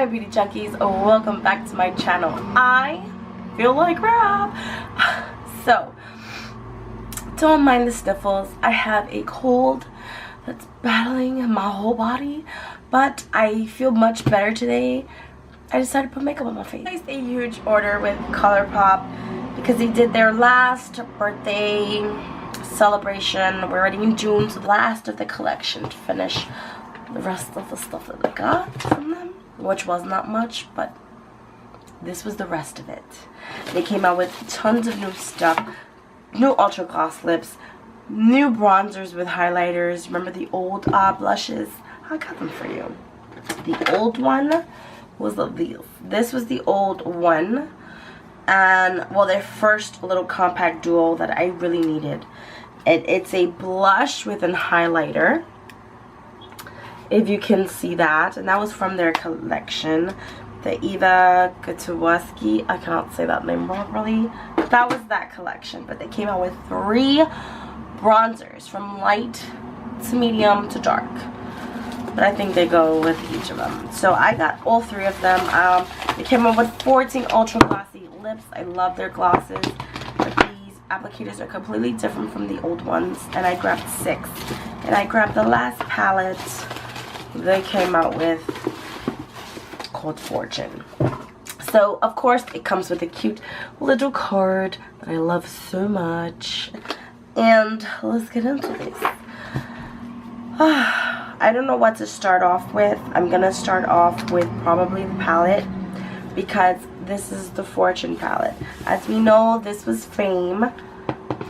beauty junkies, welcome back to my channel. I feel like crap. So don't mind the sniffles. I have a cold that's battling my whole body, but I feel much better today. I decided to put makeup on my face. I placed a huge order with Colourpop because they did their last birthday celebration. We're already in June, so the last of the collection to finish the rest of the stuff that I got from them, which was not much, but this was the rest of it. They came out with tons of new stuff, new ultra gloss lips, new bronzers with highlighters. Remember the old blushes? I got them for you. The old one was this was the old one, and well, their first little compact duo that I really needed. It's a blush with a highlighter, if you can see that, and that was from their collection, the Eva Gutowski. I cannot say that name properly. That was that collection, but they came out with 3 bronzers from light to medium to dark, but I think they go with each of them. So I got all 3 of them. They came out with 14 ultra glossy lips. I love their glosses, but these applicators are completely different from the old ones, and I grabbed 6. And I grabbed the last palette they came out with, called Fortune. So of course it comes with a cute little card that I love so much, and let's get into this. I don't know what to start off with. I'm gonna start off with probably the palette, because this is the Fortune palette. As we know, this was Fame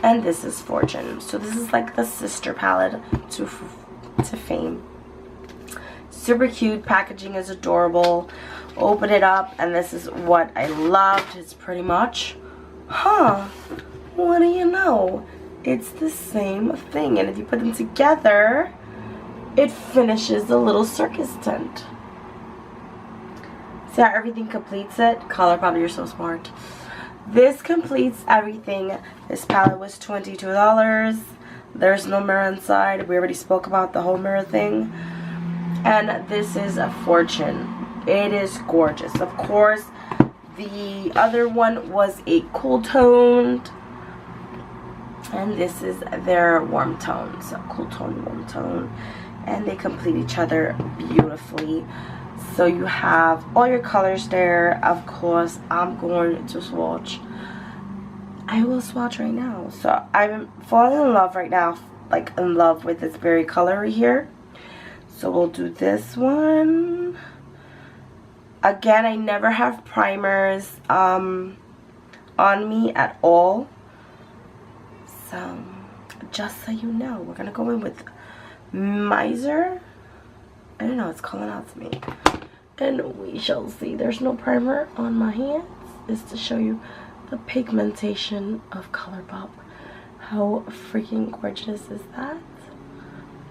and this is Fortune, so this is like the sister palette to Fame. Super cute. Packaging is adorable. Open it up and this is what I loved. It's pretty much, what do you know, it's the same thing, and if you put them together it finishes a little circus tent. See how everything completes it? Colourpop, you're so smart. This completes everything. This palette was $22. There's no mirror inside. We already spoke about the whole mirror thing. And this is a Fortune. It is gorgeous. Of course, the other one was a cool toned, and this is their warm tone. So cool tone, warm tone, and they complete each other beautifully. So you have all your colors there. Of course, I'm going to swatch. I will swatch right now. So I'm falling in love right now, like in love with this berry color right here. So we'll do this one. Again, I never have primers on me at all. So just so you know, we're gonna go in with Miser. I don't know, it's calling out to me. And we shall see. There's no primer on my hands. It's to show you the pigmentation of Colourpop. How freaking gorgeous is that?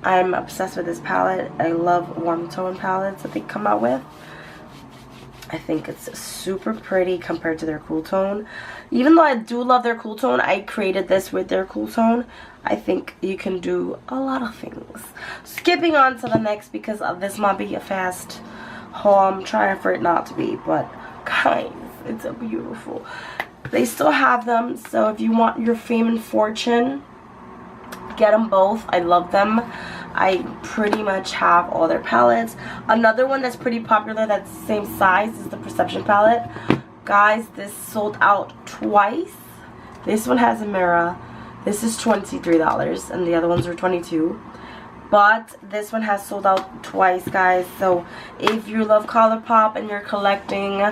I'm obsessed with this palette. I love warm tone palettes that they come out with. I think it's super pretty compared to their cool tone. Even though I do love their cool tone, I created this with their cool tone. I think you can do a lot of things. Skipping on to the next, because this might be a fast haul. I'm trying for it not to be, but guys, it's a beautiful. They still have them, so if you want your Fame and Fortune, get them both. I love them. I pretty much have all their palettes. Another one that's pretty popular that's the same size is the Perception palette. Guys, this sold out twice. This one has a mirror. This is $23 and the other ones were $22. But this one has sold out twice, guys. So if you love Colourpop and you're collecting,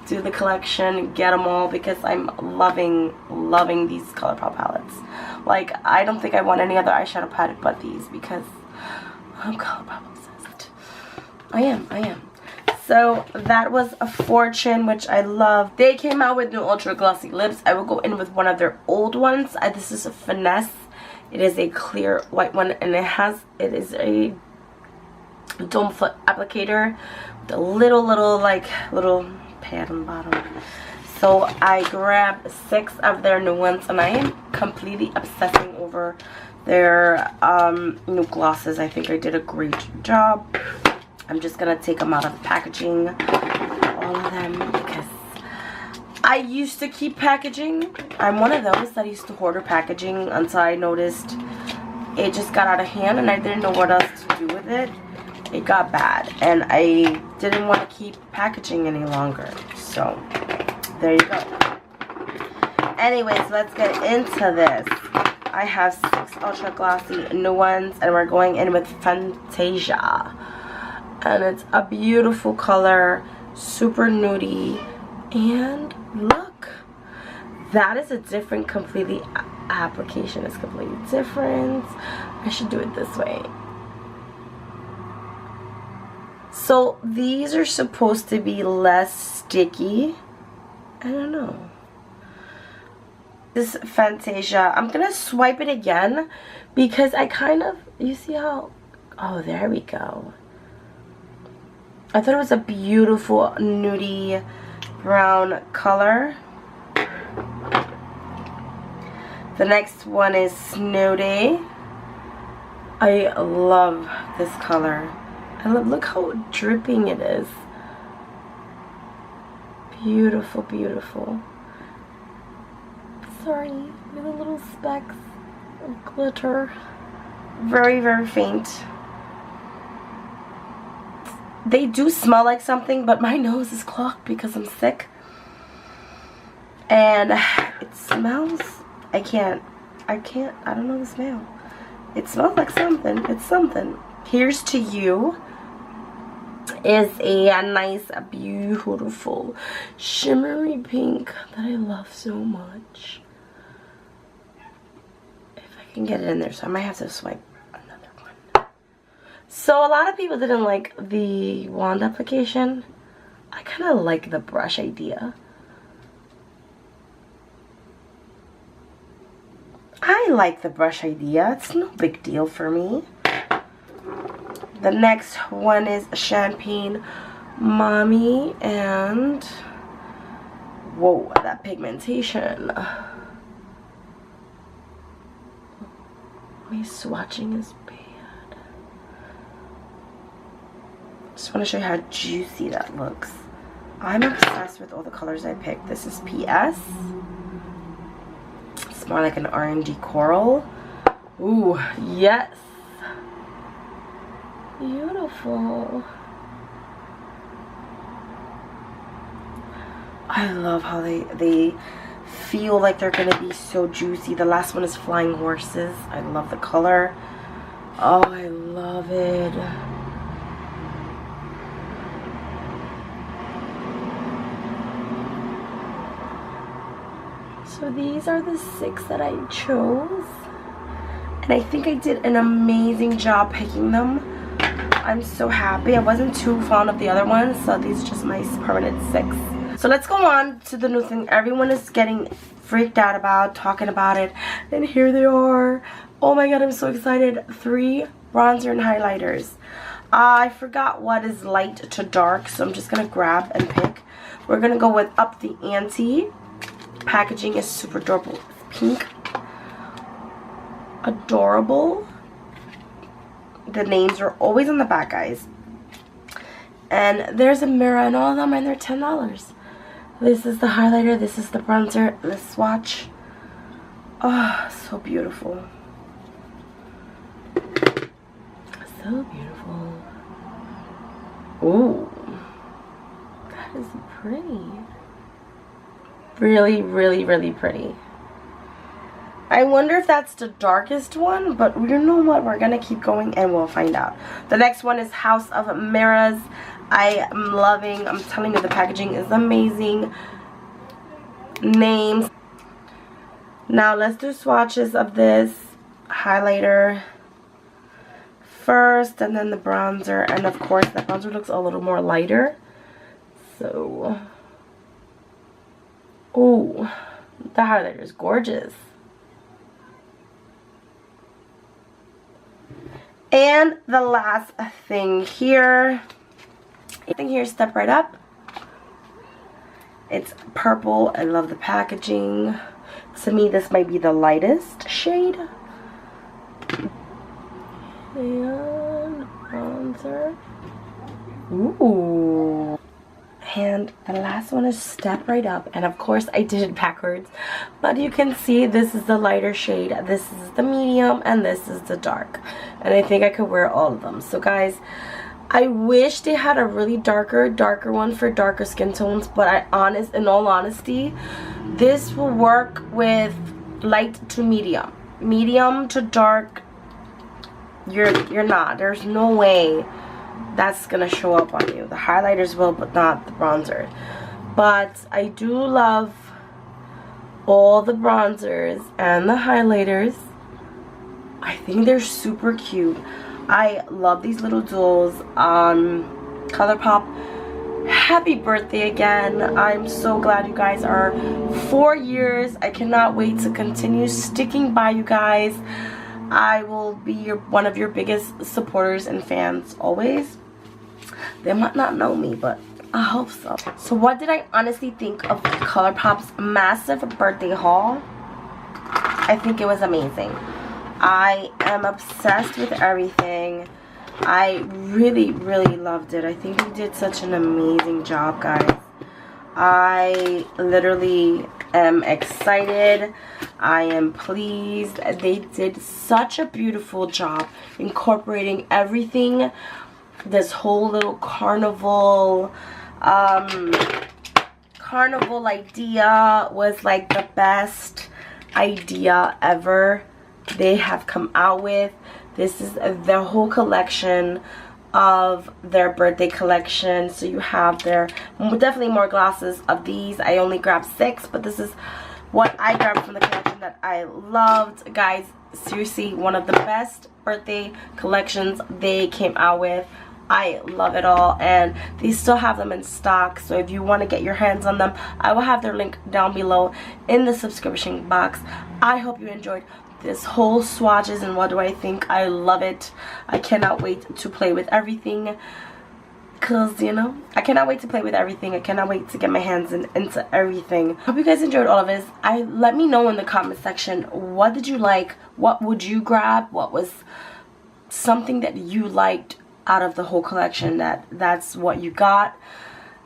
do the collection, get them all, because I'm loving these Colourpop palettes. Like, I don't think I want any other eyeshadow palette but these, because I'm Colourpop obsessed. I am. So that was a Fortune, which I love. They came out with new ultra glossy lips. I will go in with one of their old ones. This is a Finesse. It is a clear white one, and it is a dome foot applicator with a little pad on the bottom. So I grabbed 6 of their new ones, and I am completely obsessing over their new glosses. I think I did a great job. I'm just gonna take them out of the packaging all of them because I used to keep packaging. I'm one of those that used to hoard packaging until I noticed it just got out of hand and I didn't know what else to do with it. It got bad and I didn't want to keep packaging any longer. So there you go. Anyways, let's get into this. I have 6 ultra glossy new ones and we're going in with Fantasia. And it's a beautiful color, super nudie, and look, that is a different completely application. It's completely different. I should do it this way. So these are supposed to be less sticky. I don't know. This Fantasia, I'm gonna swipe it again because I kind of, you see how, oh, there we go. I thought it was a beautiful nudie brown color. The next one is Snooty. I love this color. I love, look how dripping it is. Beautiful, beautiful. Sorry, with the little specks of glitter. Very, very faint. They do smell like something, but my nose is clogged because I'm sick. And it smells, I don't know the smell. It smells like something. It's something. Here's to You is a nice, beautiful, shimmery pink that I love so much. If I can get it in there, so I might have to swipe another one. So a lot of people didn't like the wand application. I kind of like the brush idea. I like the brush idea. It's no big deal for me. The next one is Champagne Mommy, and whoa, that pigmentation. My swatching is bad. Just want to show you how juicy that looks. I'm obsessed with all the colors I picked. This is PS. It's more like an orangey coral. Ooh, yes. Beautiful. I love how they feel like they're gonna be so juicy. The last one is Flying Horses. I love the color. Oh, I love it. So these are the 6 that I chose. And I think I did an amazing job picking them. I'm so happy. I wasn't too fond of the other ones, so these are just my permanent 6. So let's go on to the new thing everyone is getting freaked out about, talking about it. And here they are. Oh my god, I'm so excited. 3 bronzer and highlighters. I forgot what is light to dark, so I'm just going to grab and pick. We're going to go with Up the Ante. Packaging is super adorable. It's pink. Adorable. The names are always on the back, guys. And there's a mirror and all of them, and they're $10. This is the highlighter, this is the bronzer, the swatch. Oh, so beautiful. So beautiful. Ooh, that is pretty. Really, really, really pretty. I wonder if that's the darkest one, but you know what? We're going to keep going and we'll find out. The next one is House of Mirrors. I am loving, I'm telling you, the packaging is amazing. Names. Now let's do swatches of this highlighter first, and then the bronzer. And of course, the bronzer looks a little more lighter. So, oh, the highlighter is gorgeous. And the last thing here, Step Right Up. It's purple. I love the packaging. To me, this might be the lightest shade. And bronzer. Ooh. And the last one is Step Right Up, and of course I did it backwards, but you can see this is the lighter shade, this is the medium, and this is the dark, and I think I could wear all of them. So guys, I wish they had a really darker one for darker skin tones, but in all honesty, this will work with light to medium to dark. You're not, there's no way that's gonna show up on you. The highlighters will, but not the bronzer. But I do love all the bronzers and the highlighters. I think they're super cute. I love these little duals on Colourpop. Happy birthday again. I'm so glad you guys are 4 years. I cannot wait to continue sticking by you guys. I will be one of your biggest supporters and fans always. They might not know me, but I hope so. So what did I honestly think of Colourpop's massive birthday haul? I think it was amazing. I am obsessed with everything. I really loved it. I think they did such an amazing job, guys. I literally am excited. I am pleased. They did such a beautiful job incorporating everything. This whole little carnival idea was like the best idea ever they have come out with. This is the whole collection of their birthday collection. So you have their definitely more glasses of these. I only grabbed 6, but this is what I grabbed from the collection that I loved. Guys, seriously, one of the best birthday collections they came out with. I love it all, and they still have them in stock, so if you want to get your hands on them, I will have their link down below in the subscription box. I hope you enjoyed this whole swatches and what do I think. I love it. I cannot wait to play with everything, because you know, I cannot wait to play with everything. I cannot wait to get my hands into everything. Hope you guys enjoyed all of this. Let me know in the comment section, what did you like? What would you grab? What was something that you liked out of the whole collection that's what you got?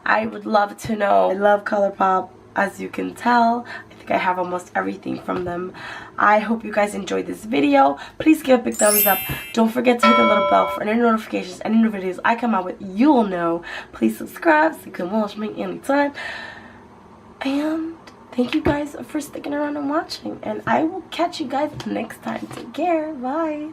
I would love to know. I love Colourpop, as you can tell. I think I have almost everything from them. I hope you guys enjoyed this video. Please give a big thumbs up. Don't forget to hit the little bell for any notifications, any new videos I come out with, you will know. Please subscribe so you can watch me anytime. And thank you guys for sticking around and watching, and I will catch you guys next time. Take care. Bye.